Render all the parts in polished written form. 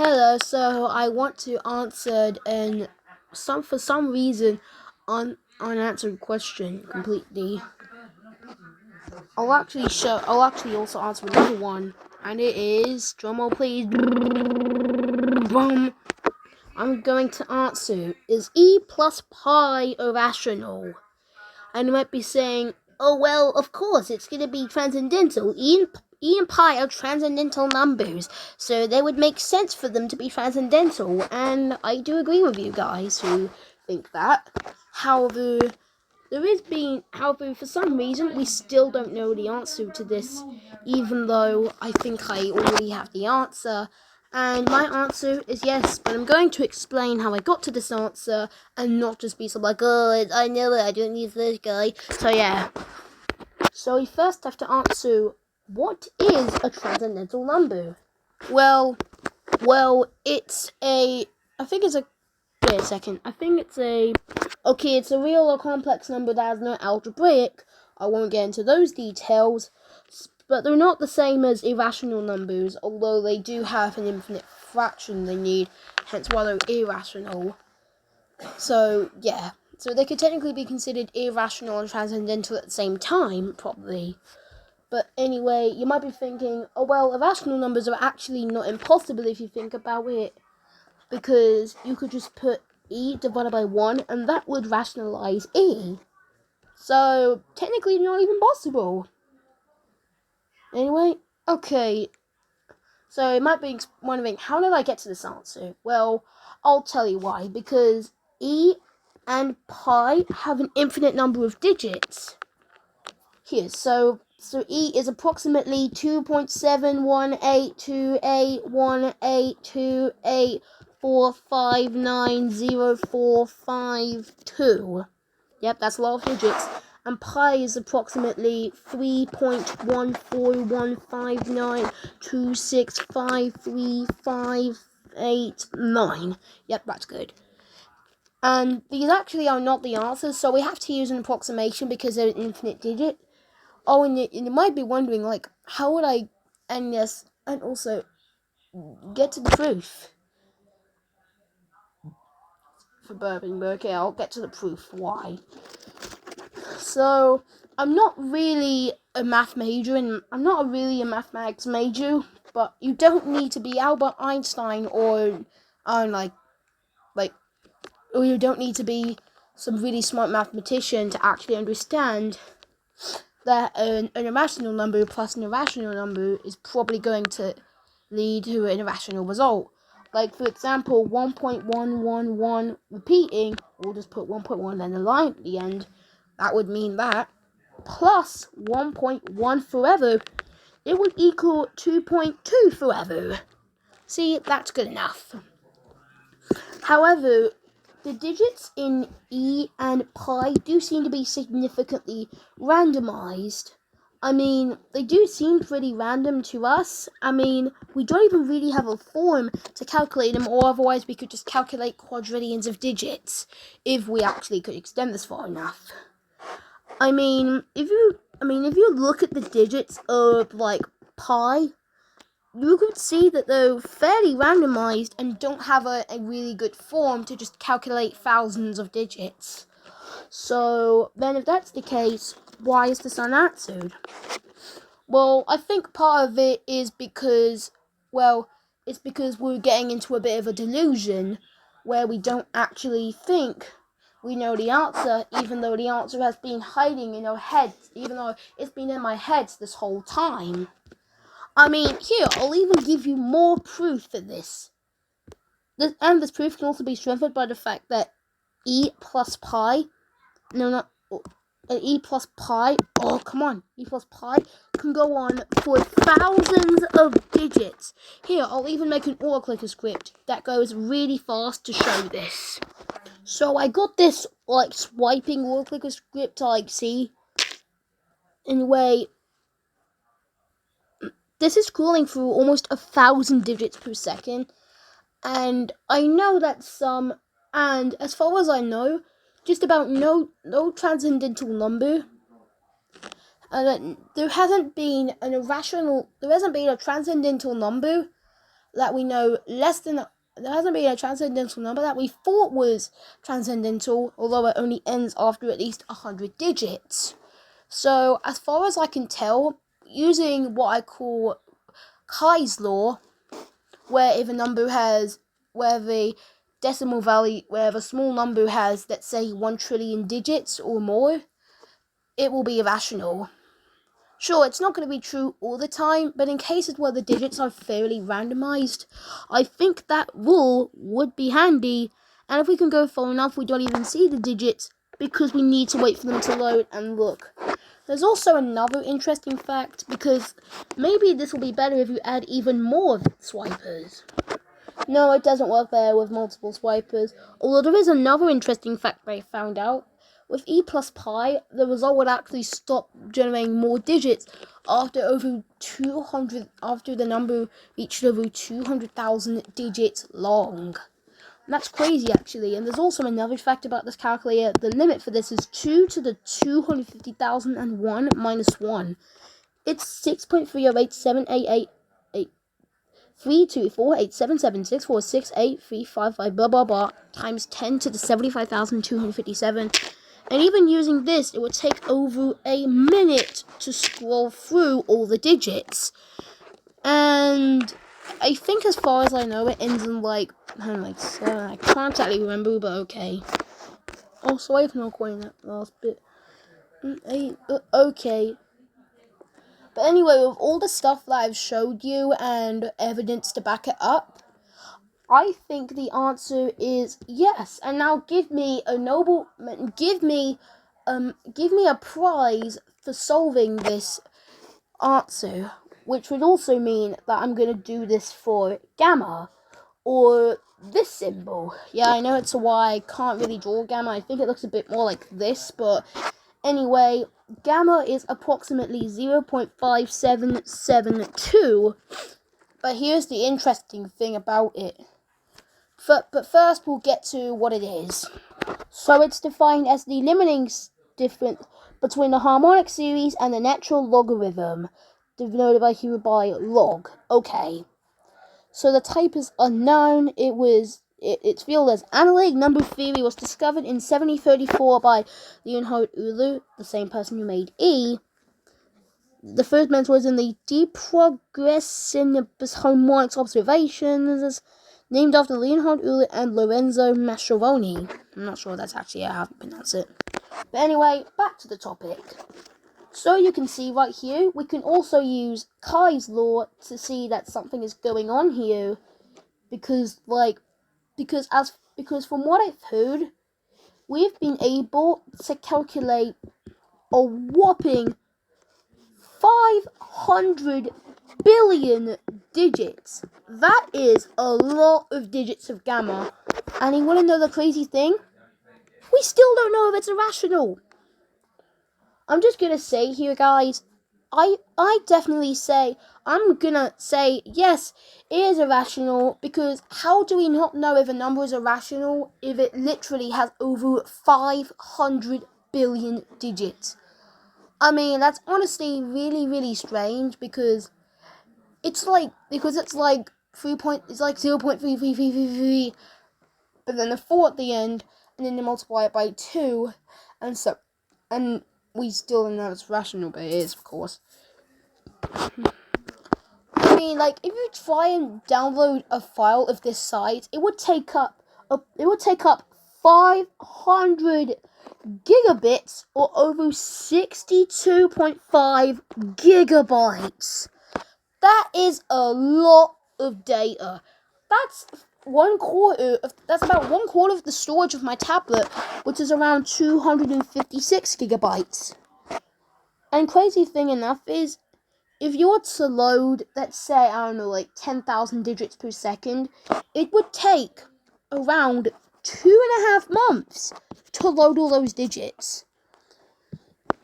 Hello, so I want to answer for some reason unanswered question completely. I'll actually also answer another one, and it is drumroll please. Boom. I'm going to answer, is e+pi irrational? And you might be saying, oh well, of course it's gonna be transcendental. E and pi are transcendental numbers, so they would make sense for them to be transcendental, and I do agree with you guys who think that. However, for some reason, we still don't know the answer to this, even though I think I already have the answer. And my answer is yes, but I'm going to explain how I got to this answer and not just be something like, oh, I know it, I don't need this guy. So yeah. So we first have to answer, what is a transcendental number? Well, it's a, I think it's a, wait a second, I think it's a, okay, it's a real or complex number that has no algebraic. I won't get into those details, but they're not the same as irrational numbers, although they do have an infinite fraction they need, hence why they're irrational. So, yeah. So they could technically be considered irrational and transcendental at the same time, probably. But anyway, you might be thinking, oh well, irrational numbers are actually not impossible if you think about it, because you could just put e divided by 1, and that would rationalize e. So, technically not even possible. Anyway, okay. So, you might be wondering, how did I get to this answer? Well, I'll tell you why. Because e and pi have an infinite number of digits. Here, so e is approximately 2.71828184590452. Yep, that's a lot of digits. And pi is approximately 3.141592653589. Yep, that's good. And these actually are not the answers, so we have to use an approximation because they're an infinite digit. Oh, and you might be wondering, like, how would I end this and also get to the proof? For burping, but okay, I'll get to the proof. Why? So, I'm not really a math major, and I'm not really a mathematics major, but you don't need to be Albert Einstein or or you don't need to be some really smart mathematician to actually understand that an irrational number plus an irrational number is probably going to lead to an irrational result. Like, for example, 1.111 repeating, we'll just put 1.1 and a line at the end. That would mean that, plus 1.1 forever, it would equal 2.2 forever. See, that's good enough. However, the digits in e and pi do seem to be significantly randomized. I mean, they do seem pretty random to us. I mean, we don't even really have a form to calculate them, or otherwise we could just calculate quadrillions of digits if we actually could extend this far enough. I mean, if you look at the digits of, like, pi, you could see that they're fairly randomized and don't have a really good form to just calculate thousands of digits. So, then if that's the case, why is this unanswered? Well, I think part of it is because, it's because we're getting into a bit of a delusion where we don't actually think we know the answer, even though the answer has been hiding in our heads, even though it's been in my head this whole time. I mean, here, I'll even give you more proof for this. And this proof can also be strengthened by the fact that e plus pi can go on for thousands of digits. Here, I'll even make an autoclicker script that goes really fast to show this. So I got this, like, swiping autoclicker script to, like, see. Anyway, this is scrolling through almost 1,000 digits per second. And I know that and as far as I know, just about no transcendental number. There hasn't been a transcendental number that we know less than, there hasn't been a transcendental number that we thought was transcendental, although it only ends after at least 100 digits. So, as far as I can tell, using what I call Kai's law, where if a number has, where the decimal value, where the small number has, let's say, 1 trillion digits or more, it will be irrational. Sure, it's not going to be true all the time, but in cases where the digits are fairly randomized, I think that rule would be handy. And if we can go far enough, we don't even see the digits because we need to wait for them to load and look. There's also another interesting fact, because maybe this will be better if you add even more swipers. No, it doesn't work there with multiple swipers, although there is another interesting fact I found out. With e+pi, the result would actually stop generating more digits after the number reached over 200,000 digits long. And that's crazy, actually. And there's also another fact about this calculator. The limit for this is 2 to the 250,001 minus 1. It's 6.3087888. 3248776468355 blah blah blah times 10 to the 75,257, and even using this, it would take over a minute to scroll through all the digits. And I think, as far as I know, it ends in like 7. I can't exactly remember, but okay. Oh, sorry for not quoting that last bit. 8, but okay. But anyway, with all the stuff that I've showed you and evidence to back it up, I think the answer is yes. And now give me a prize for solving this answer, which would also mean that I'm going to do this for gamma, or this symbol. Yeah, I know it's a Y. I can't really draw gamma. I think it looks a bit more like this, but anyway, gamma is approximately 0.5772, but here's the interesting thing about it. But first, we'll get to what it is. So it's defined as the limiting difference between the harmonic series and the natural logarithm, denoted by here by log. Okay. So the type is unknown. Its field as analytic number theory was discovered in 1734 by Leonhard Euler, the same person who made E. The first mentor was in the De Progressionibus Harmonics Observations, named after Leonhard Euler and Lorenzo Mascheroni. I'm not sure that's actually how to pronounce it. But anyway, back to the topic. So you can see right here, we can also use Kai's law to see that something is going on here, because from what I've heard, we've been able to calculate a whopping 500 billion digits. That is a lot of digits of gamma. And you want to know the crazy thing? We still don't know if it's irrational. I'm just gonna say here, guys, I definitely say, I'm gonna say yes, it is irrational, because how do we not know if a number is irrational if it literally has over 500 billion digits? I mean, that's honestly really, really strange, because it's like 0.3333, but then the 4 at the end, and then you multiply it by 2, and we still don't know it's rational, but it is, of course. I mean, like, if you try and download a file of this size, it would take up 500 gigabits, or over 62.5 gigabytes. That is a lot of data. That's about 1/4 of the storage of my tablet, which is around 256 gigabytes. And crazy thing enough is, if you were to load, let's say, I don't know, like 10,000 digits per second, it would take around 2.5 months to load all those digits.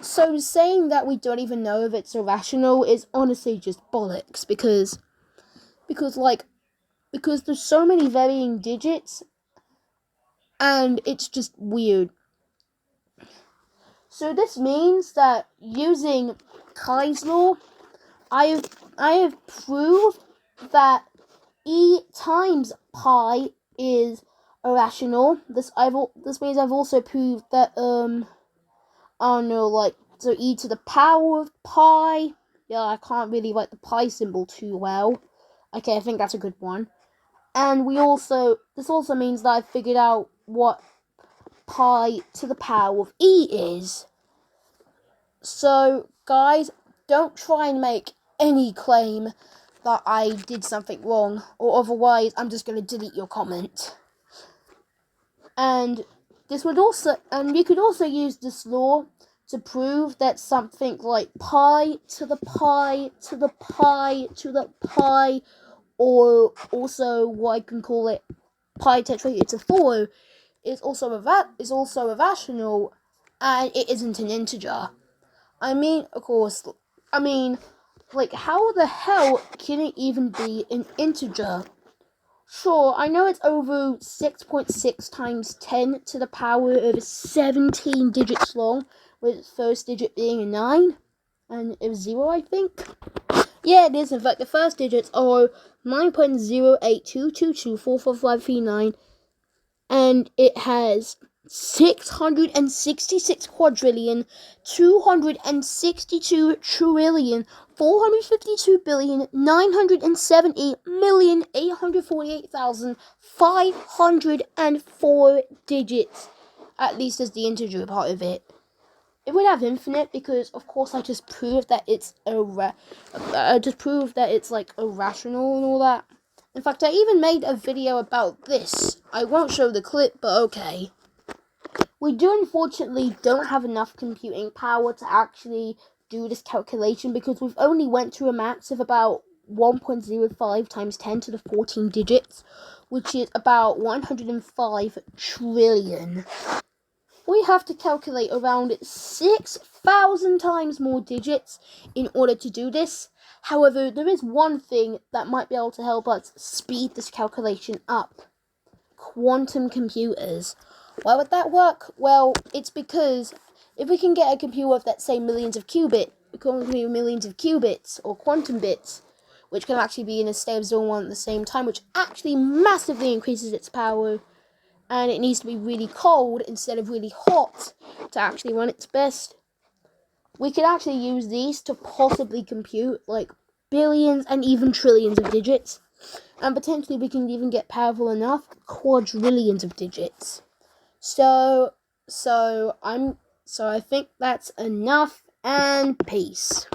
So saying that we don't even know if it's irrational is honestly just bollocks, because there's so many varying digits, and it's just weird. So this means that using Kai's law, I have proved that e times pi is irrational. This means I've also proved that I don't know, like, so e to the power of pi. Yeah, I can't really write the pi symbol too well. Okay, I think that's a good one. And this also means that I figured out what pi to the power of e is. So, guys, don't try and make any claim that I did something wrong, or otherwise I'm just going to delete your comment. And you could also use this law to prove that something like pi to the pi to the pi to the pi, or also what I can call it pi tetrated to 4, is also irrational, and it isn't an integer. Like, how the hell can it even be an integer? Sure, I know it's over 6.6 times 10 to the power over 17 digits long, with its first digit being a 9, and it was 0, I think. Yeah, it is. In fact, the first digits are 9.08222445539, and it has 666 quadrillion, 262 trillion, 452,970,848,504 digits, at least as the integer part of it. It would have infinite because, of course, I just proved that it's like irrational and all that. In fact, I even made a video about this. I won't show the clip, but okay. We unfortunately don't have enough computing power to actually do this calculation because we've only went to a max of about 1.05 times 10 to the 14 digits, which is about 105 trillion. We have to calculate around 6,000 times more digits in order to do this. However, there is one thing that might be able to help us speed this calculation up. Quantum computers. Why would that work? Well, it's because if we can get a computer with, let's say, millions of qubits, or quantum bits, which can actually be in a state of 0 and 1 at the same time, which actually massively increases its power, and it needs to be really cold instead of really hot to actually run its best. We could actually use these to possibly compute like billions and even trillions of digits, and potentially we can even get powerful enough quadrillions of digits. So I think that's enough, and peace.